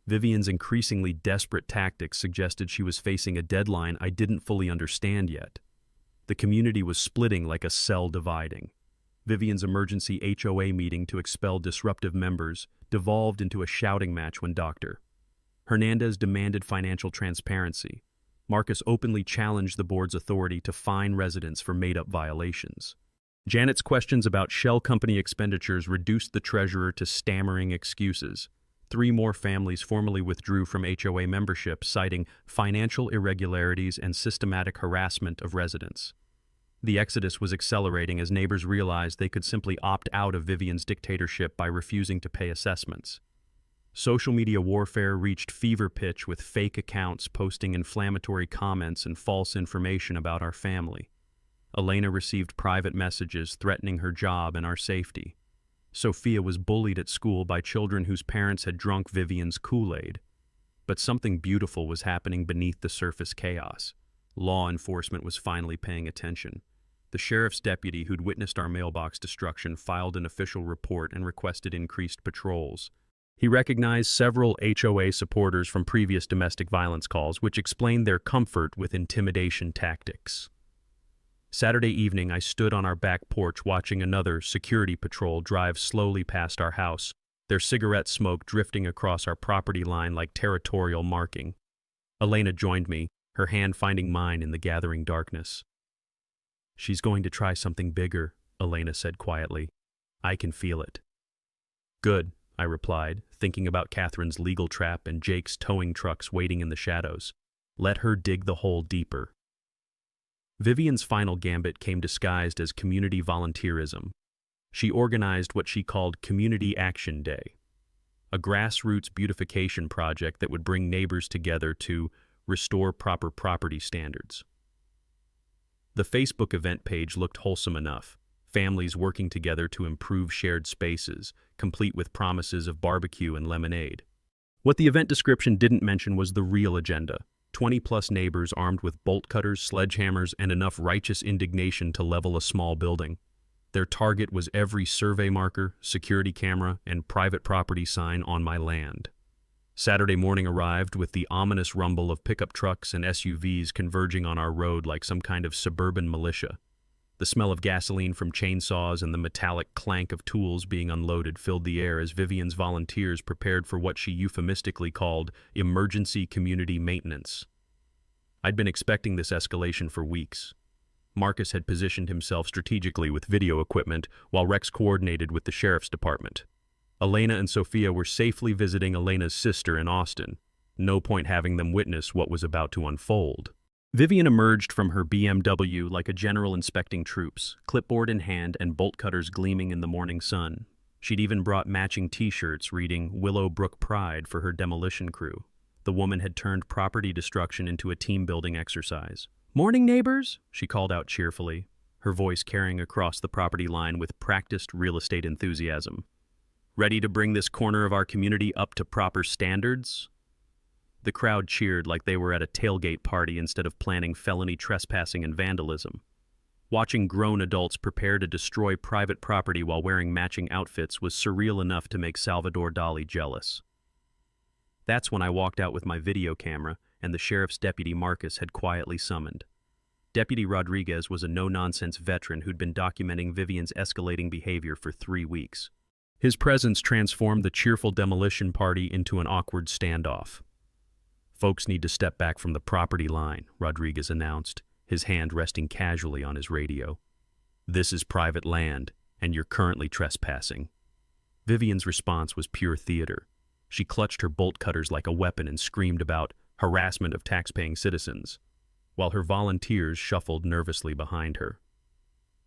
[SPEAKER 1] Vivian's increasingly desperate tactics suggested she was facing a deadline I didn't fully understand yet. The community was splitting like a cell dividing. Vivian's emergency HOA meeting to expel disruptive members devolved into a shouting match when Dr. Hernandez demanded financial transparency. Marcus openly challenged the board's authority to fine residents for made-up violations. Janet's questions about shell company expenditures reduced the treasurer to stammering excuses. 3 more families formally withdrew from HOA membership, citing financial irregularities and systematic harassment of residents. The exodus was accelerating as neighbors realized they could simply opt out of Vivian's dictatorship by refusing to pay assessments. Social media warfare reached fever pitch with fake accounts posting inflammatory comments and false information about our family. Elena received private messages threatening her job and our safety. Sophia was bullied at school by children whose parents had drunk Vivian's Kool-Aid. But something beautiful was happening beneath the surface chaos. Law enforcement was finally paying attention. The sheriff's deputy who'd witnessed our mailbox destruction filed an official report and requested increased patrols. He recognized several HOA supporters from previous domestic violence calls, which explained their comfort with intimidation tactics. Saturday evening, I stood on our back porch watching another security patrol drive slowly past our house, their cigarette smoke drifting across our property line like territorial marking. Elena joined me, her hand finding mine in the gathering darkness. "She's going to try something bigger," Elena said quietly. "I can feel it." "Good," I replied, thinking about Catherine's legal trap and Jake's towing trucks waiting in the shadows. Let her dig the hole deeper. Vivian's final gambit came disguised as community volunteerism. She organized what she called Community Action Day, a grassroots beautification project that would bring neighbors together to restore proper property standards. The Facebook event page looked wholesome enough, families working together to improve shared spaces, complete with promises of barbecue and lemonade. What the event description didn't mention was the real agenda: 20-plus neighbors armed with bolt cutters, sledgehammers, and enough righteous indignation to level a small building. Their target was every survey marker, security camera, and private property sign on my land. Saturday morning arrived with the ominous rumble of pickup trucks and SUVs converging on our road like some kind of suburban militia. The smell of gasoline from chainsaws and the metallic clank of tools being unloaded filled the air as Vivian's volunteers prepared for what she euphemistically called emergency community maintenance. I'd been expecting this escalation for weeks. Marcus had positioned himself strategically with video equipment, while Rex coordinated with the sheriff's department. Elena and Sophia were safely visiting Elena's sister in Austin. No point having them witness what was about to unfold. Vivian emerged from her BMW like a general inspecting troops, clipboard in hand and bolt cutters gleaming in the morning sun. She'd even brought matching t-shirts reading Willowbrook Pride for her demolition crew. The woman had turned property destruction into a team-building exercise. "Morning, neighbors," she called out cheerfully, her voice carrying across the property line with practiced real estate enthusiasm. "Ready to bring this corner of our community up to proper standards?" The crowd cheered like they were at a tailgate party instead of planning felony trespassing and vandalism. Watching grown adults prepare to destroy private property while wearing matching outfits was surreal enough to make Salvador Dali jealous. That's when I walked out with my video camera and the sheriff's deputy Marcus had quietly summoned. Deputy Rodriguez was a no-nonsense veteran who'd been documenting Vivian's escalating behavior for 3 weeks. His presence transformed the cheerful demolition party into an awkward standoff. "Folks need to step back from the property line," Rodriguez announced, his hand resting casually on his radio. "This is private land, and you're currently trespassing." Vivian's response was pure theater. She clutched her bolt cutters like a weapon and screamed about harassment of taxpaying citizens, while her volunteers shuffled nervously behind her.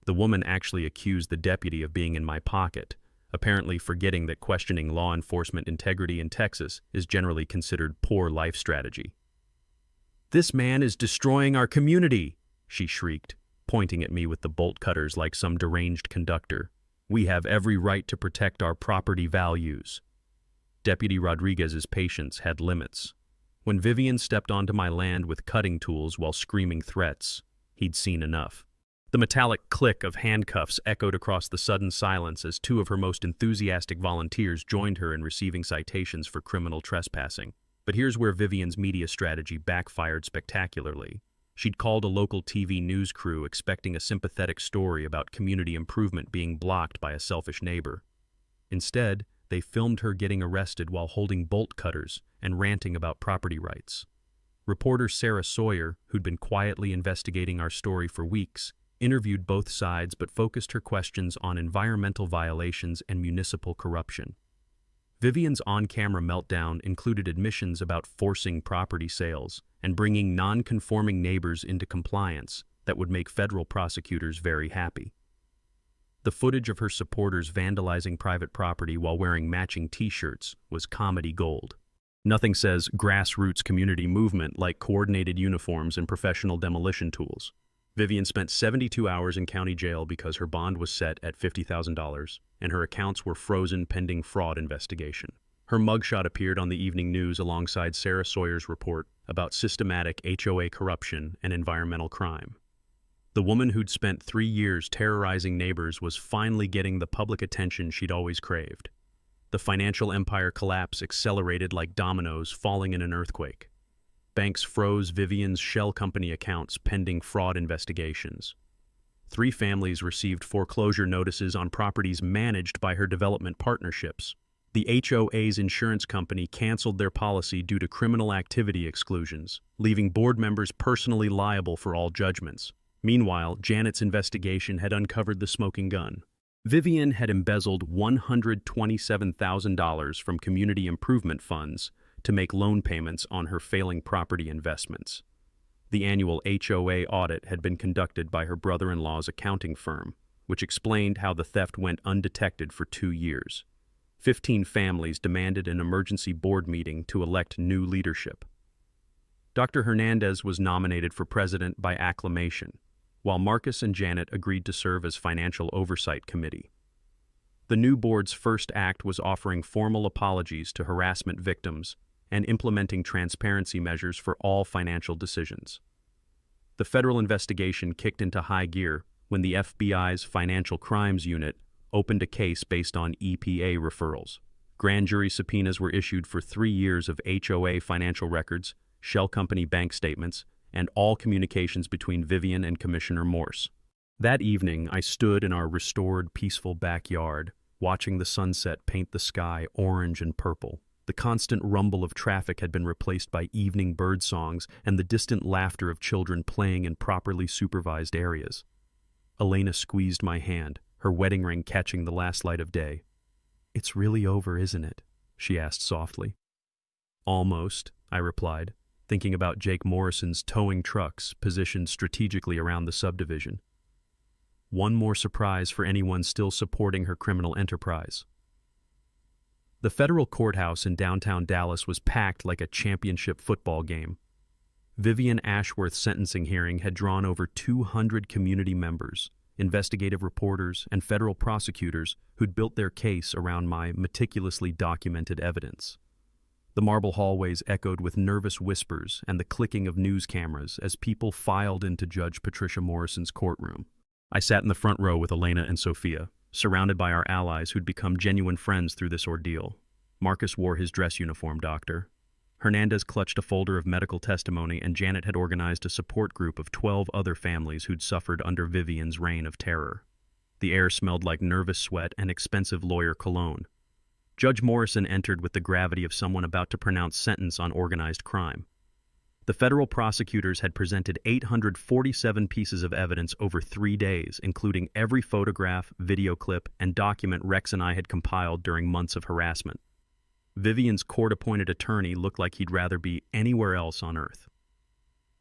[SPEAKER 1] The woman actually accused the deputy of being in my pocket, apparently forgetting that questioning law enforcement integrity in Texas is generally considered poor life strategy. "This man is destroying our community," she shrieked, pointing at me with the bolt cutters like some deranged conductor. "We have every right to protect our property values." Deputy Rodriguez's patience had limits. When Vivian stepped onto my land with cutting tools while screaming threats, he'd seen enough. The metallic click of handcuffs echoed across the sudden silence as 2 of her most enthusiastic volunteers joined her in receiving citations for criminal trespassing. But here's where Vivian's media strategy backfired spectacularly. She'd called a local TV news crew expecting a sympathetic story about community improvement being blocked by a selfish neighbor. Instead, they filmed her getting arrested while holding bolt cutters and ranting about property rights. Reporter Sarah Sawyer, who'd been quietly investigating our story for weeks, interviewed both sides but focused her questions on environmental violations and municipal corruption. Vivian's on-camera meltdown included admissions about forcing property sales and bringing non-conforming neighbors into compliance that would make federal prosecutors very happy. The footage of her supporters vandalizing private property while wearing matching t-shirts was comedy gold. Nothing says grassroots community movement like coordinated uniforms and professional demolition tools. Vivian spent 72 hours in county jail because her bond was set at $50,000 and her accounts were frozen pending fraud investigation. Her mugshot appeared on the evening news alongside Sarah Sawyer's report about systematic HOA corruption and environmental crime. The woman who'd spent 3 years terrorizing neighbors was finally getting the public attention she'd always craved. The financial empire collapse accelerated like dominoes falling in an earthquake. Banks froze Vivian's shell company accounts pending fraud investigations. 3 families received foreclosure notices on properties managed by her development partnerships. The HOA's insurance company canceled their policy due to criminal activity exclusions, leaving board members personally liable for all judgments. Meanwhile, Janet's investigation had uncovered the smoking gun. Vivian had embezzled $127,000 from community improvement funds to make loan payments on her failing property investments. The annual HOA audit had been conducted by her brother-in-law's accounting firm, which explained how the theft went undetected for 2 years. 15 families demanded an emergency board meeting to elect new leadership. Dr. Hernandez was nominated for president by acclamation, while Marcus and Janet agreed to serve as financial oversight committee. The new board's first act was offering formal apologies to harassment victims and implementing transparency measures for all financial decisions. The federal investigation kicked into high gear when the FBI's Financial Crimes Unit opened a case based on EPA referrals. Grand jury subpoenas were issued for 3 years of HOA financial records, shell company bank statements, and all communications between Vivian and Commissioner Morse. That evening, I stood in our restored, peaceful backyard, watching the sunset paint the sky orange and purple. The constant rumble of traffic had been replaced by evening bird songs and the distant laughter of children playing in properly supervised areas. Elena squeezed my hand, her wedding ring catching the last light of day. "It's really over, isn't it?" she asked softly. "Almost," I replied, thinking about Jake Morrison's towing trucks positioned strategically around the subdivision. One more surprise for anyone still supporting her criminal enterprise. The federal courthouse in downtown Dallas was packed like a championship football game. Vivian Ashworth's sentencing hearing had drawn over 200 community members, investigative reporters, and federal prosecutors who'd built their case around my meticulously documented evidence. The marble hallways echoed with nervous whispers and the clicking of news cameras as people filed into Judge Patricia Morrison's courtroom. I sat in the front row with Elena and Sophia, surrounded by our allies who'd become genuine friends through this ordeal. Marcus wore his dress uniform, doctor. Hernandez clutched a folder of medical testimony, and Janet had organized a support group of 12 other families who'd suffered under Vivian's reign of terror. The air smelled like nervous sweat and expensive lawyer cologne. Judge Morrison entered with the gravity of someone about to pronounce sentence on organized crime. The federal prosecutors had presented 847 pieces of evidence over 3 days, including every photograph, video clip, and document Rex and I had compiled during months of harassment. Vivian's court-appointed attorney looked like he'd rather be anywhere else on earth.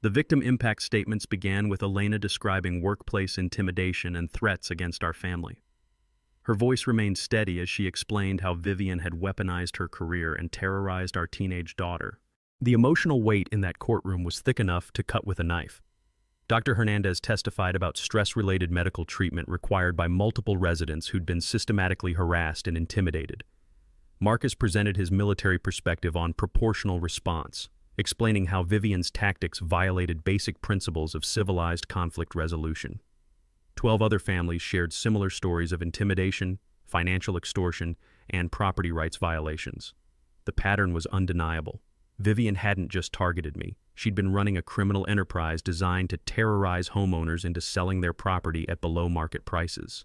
[SPEAKER 1] The victim impact statements began with Elena describing workplace intimidation and threats against our family. Her voice remained steady as she explained how Vivian had weaponized her career and terrorized our teenage daughter. The emotional weight in that courtroom was thick enough to cut with a knife. Dr. Hernandez testified about stress-related medical treatment required by multiple residents who'd been systematically harassed and intimidated. Marcus presented his military perspective on proportional response, explaining how Vivian's tactics violated basic principles of civilized conflict resolution. 12 other families shared similar stories of intimidation, financial extortion, and property rights violations. The pattern was undeniable. Vivian hadn't just targeted me. She'd been running a criminal enterprise designed to terrorize homeowners into selling their property at below-market prices.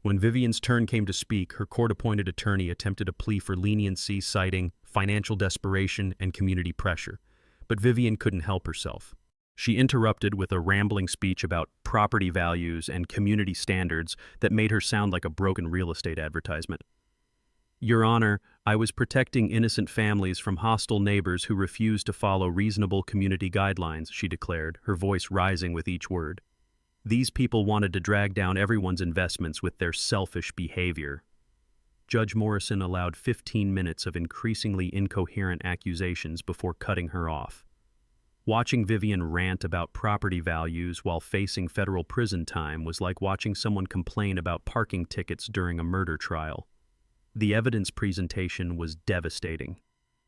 [SPEAKER 1] When Vivian's turn came to speak, her court-appointed attorney attempted a plea for leniency, citing financial desperation and community pressure. But Vivian couldn't help herself. She interrupted with a rambling speech about property values and community standards that made her sound like a broken real estate advertisement. "Your Honor, I was protecting innocent families from hostile neighbors who refused to follow reasonable community guidelines," she declared, her voice rising with each word. "These people wanted to drag down everyone's investments with their selfish behavior." Judge Morrison allowed 15 minutes of increasingly incoherent accusations before cutting her off. Watching Vivian rant about property values while facing federal prison time was like watching someone complain about parking tickets during a murder trial. The evidence presentation was devastating.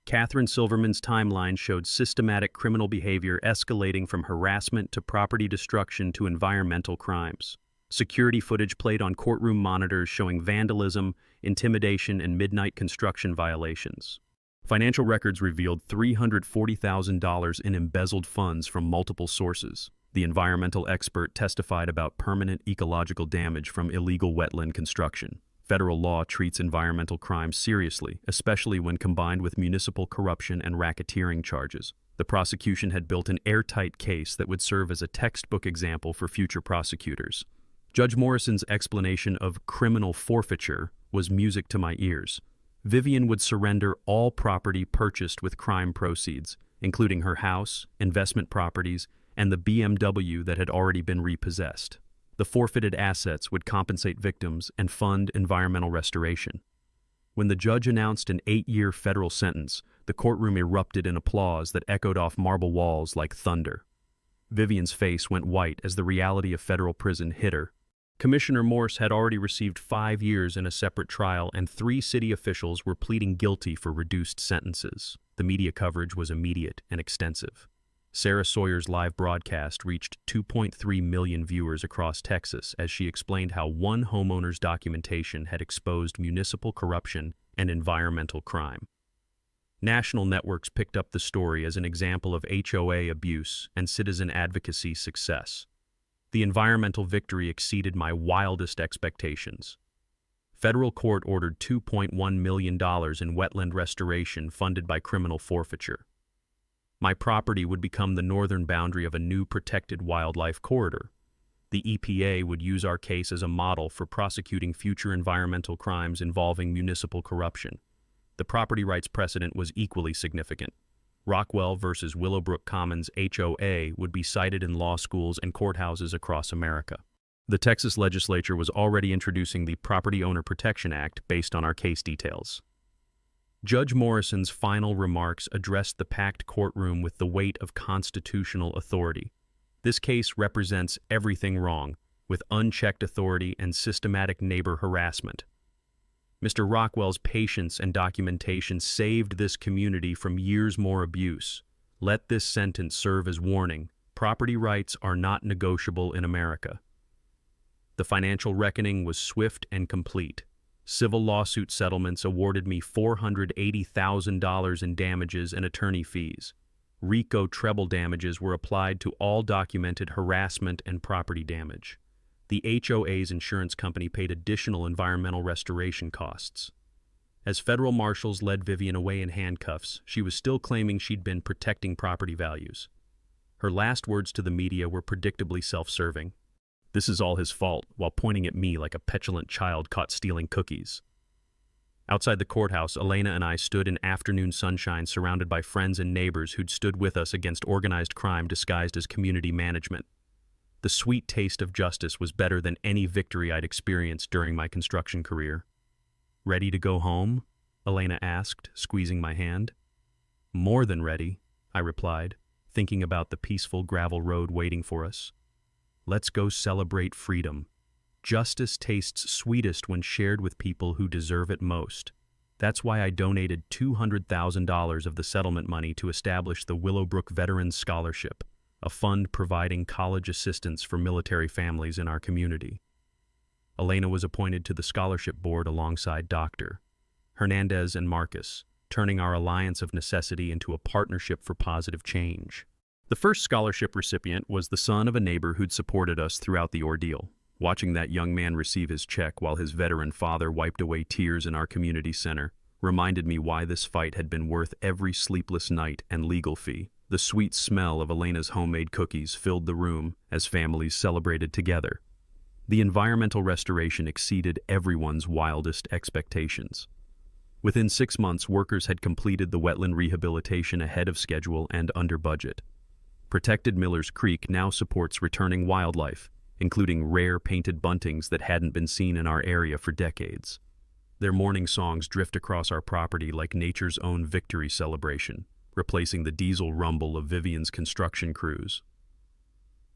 [SPEAKER 1] Catherine Silverman's timeline showed systematic criminal behavior escalating from harassment to property destruction to environmental crimes. Security footage played on courtroom monitors showing vandalism, intimidation, and midnight construction violations. Financial records revealed $340,000 in embezzled funds from multiple sources. The environmental expert testified about permanent ecological damage from illegal wetland construction. Federal law treats environmental crimes seriously, especially when combined with municipal corruption and racketeering charges. The prosecution had built an airtight case that would serve as a textbook example for future prosecutors. Judge Morrison's explanation of criminal forfeiture was music to my ears. Vivian would surrender all property purchased with crime proceeds, including her house, investment properties, and the BMW that had already been repossessed. The forfeited assets would compensate victims and fund environmental restoration. When the judge announced an 8-year federal sentence, the courtroom erupted in applause that echoed off marble walls like thunder. Vivian's face went white as the reality of federal prison hit her. Commissioner Morse had already received 5 years in a separate trial, and 3 city officials were pleading guilty for reduced sentences. The media coverage was immediate and extensive. Sarah Sawyer's live broadcast reached 2.3 million viewers across Texas as she explained how one homeowner's documentation had exposed municipal corruption and environmental crime. National networks picked up the story as an example of HOA abuse and citizen advocacy success. The environmental victory exceeded my wildest expectations. Federal court ordered $2.1 million in wetland restoration funded by criminal forfeiture. My property would become the northern boundary of a new protected wildlife corridor. The EPA would use our case as a model for prosecuting future environmental crimes involving municipal corruption. The property rights precedent was equally significant. Rockwell versus Willowbrook Commons HOA would be cited in law schools and courthouses across America. The Texas legislature was already introducing the Property Owner Protection Act based on our case details. Judge Morrison's final remarks addressed the packed courtroom with the weight of constitutional authority. This case represents everything wrong, with unchecked authority and systematic neighbor harassment. Mr. Rockwell's patience and documentation saved this community from years more abuse. Let this sentence serve as warning. Property rights are not negotiable in America. The financial reckoning was swift and complete. Civil lawsuit settlements awarded me $480,000 in damages and attorney fees. RICO treble damages were applied to all documented harassment and property damage. The HOA's insurance company paid additional environmental restoration costs. As federal marshals led Vivian away in handcuffs, she was still claiming she'd been protecting property values. Her last words to the media were predictably self-serving. "This is all his fault," while pointing at me like a petulant child caught stealing cookies. Outside the courthouse, Elena and I stood in afternoon sunshine surrounded by friends and neighbors who'd stood with us against organized crime disguised as community management. The sweet taste of justice was better than any victory I'd experienced during my construction career. "Ready to go home?" Elena asked, squeezing my hand. "More than ready," I replied, thinking about the peaceful gravel road waiting for us. "Let's go celebrate freedom. Justice tastes sweetest when shared with people who deserve it most. That's why I donated $200,000 of the settlement money to establish the Willowbrook Veterans Scholarship, a fund providing college assistance for military families in our community." Elena was appointed to the scholarship board alongside Dr. Hernandez and Marcus, turning our alliance of necessity into a partnership for positive change. The first scholarship recipient was the son of a neighbor who'd supported us throughout the ordeal. Watching that young man receive his check while his veteran father wiped away tears in our community center reminded me why this fight had been worth every sleepless night and legal fee. The sweet smell of Elena's homemade cookies filled the room as families celebrated together. The environmental restoration exceeded everyone's wildest expectations. Within 6 months, workers had completed the wetland rehabilitation ahead of schedule and under budget. Protected Miller's Creek now supports returning wildlife, including rare painted buntings that hadn't been seen in our area for decades. Their morning songs drift across our property like nature's own victory celebration, replacing the diesel rumble of Vivian's construction crews.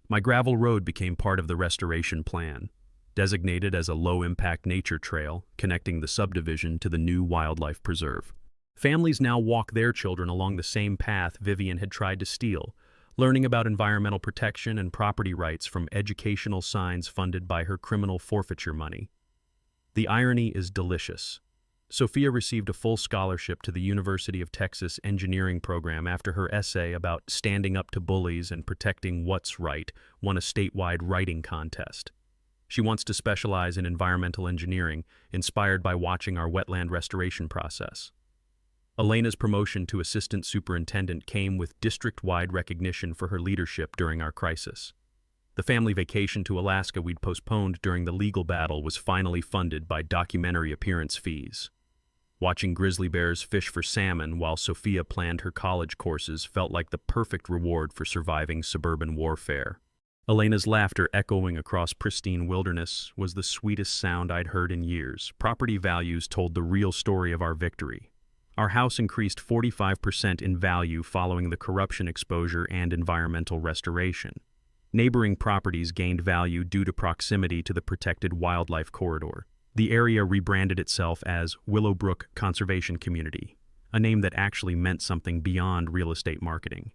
[SPEAKER 1] My gravel road became part of the restoration plan. designated as a low-impact nature trail connecting the subdivision to the new wildlife preserve. Families now walk their children along the same path Vivian had tried to steal, learning about environmental protection and property rights from educational signs funded by her criminal forfeiture money. The irony is delicious. Sophia received a full scholarship to the University of Texas engineering program after her essay about standing up to bullies and protecting what's right won a statewide writing contest. She wants to specialize in environmental engineering, inspired by watching our wetland restoration process. Elena's promotion to assistant superintendent came with district-wide recognition for her leadership during our crisis. The family vacation to Alaska we'd postponed during the legal battle was finally funded by documentary appearance fees. Watching grizzly bears fish for salmon while Sophia planned her college courses felt like the perfect reward for surviving suburban warfare. Elena's laughter echoing across pristine wilderness was the sweetest sound I'd heard in years. Property values told the real story of our victory. Our house increased 45% in value following the corruption exposure and environmental restoration. Neighboring properties gained value due to proximity to the protected wildlife corridor. The area rebranded itself as Willowbrook Conservation Community, a name that actually meant something beyond real estate marketing.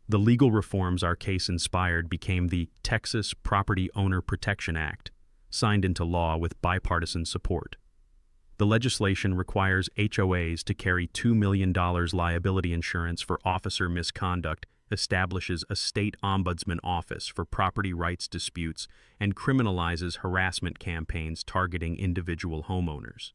[SPEAKER 1] The legal reforms our case inspired became the Texas Property Owner Protection Act, signed into law with bipartisan support. The legislation requires HOAs to carry $2 million liability insurance for officer misconduct, establishes a state ombudsman office for property rights disputes, and criminalizes harassment campaigns targeting individual homeowners.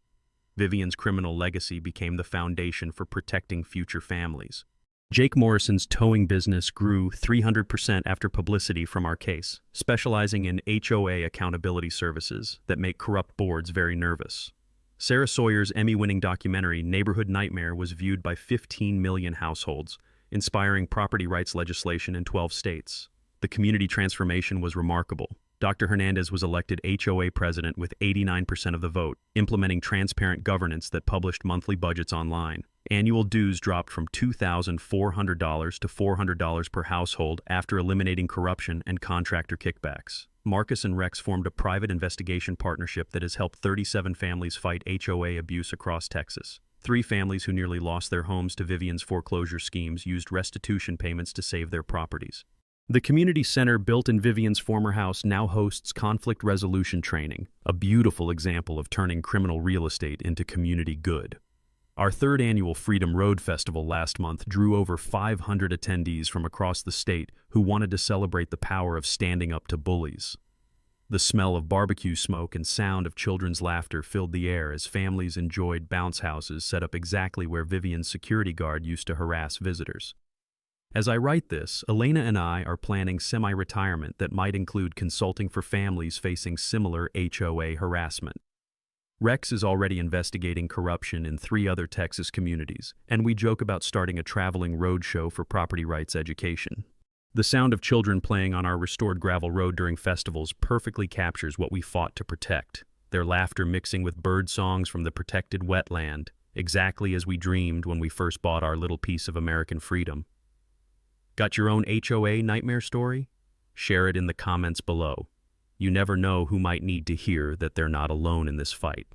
[SPEAKER 1] Vivian's criminal legacy became the foundation for protecting future families. Jake Morrison's towing business grew 300% after publicity from our case, specializing in HOA accountability services that make corrupt boards very nervous. Sarah Sawyer's Emmy-winning documentary Neighborhood Nightmare was viewed by 15 million households, inspiring property rights legislation in 12 states. The community transformation was remarkable. Dr. Hernandez was elected HOA president with 89% of the vote, implementing transparent governance that published monthly budgets online. Annual dues dropped from $2,400 to $400 per household after eliminating corruption and contractor kickbacks. Marcus and Rex formed a private investigation partnership that has helped 37 families fight HOA abuse across Texas. 3 families who nearly lost their homes to Vivian's foreclosure schemes used restitution payments to save their properties. The community center built in Vivian's former house now hosts conflict resolution training, a beautiful example of turning criminal real estate into community good. Our 3rd annual Freedom Road Festival last month drew over 500 attendees from across the state who wanted to celebrate the power of standing up to bullies. The smell of barbecue smoke and sound of children's laughter filled the air as families enjoyed bounce houses set up exactly where Vivian's security guard used to harass visitors. As I write this, Elena and I are planning semi-retirement that might include consulting for families facing similar HOA harassment. Rex is already investigating corruption in 3 other Texas communities, and we joke about starting a traveling road show for property rights education. The sound of children playing on our restored gravel road during festivals perfectly captures what we fought to protect, their laughter mixing with bird songs from the protected wetland, exactly as we dreamed when we first bought our little piece of American freedom. Got your own HOA nightmare story? Share it in the comments below. You never know who might need to hear that they're not alone in this fight.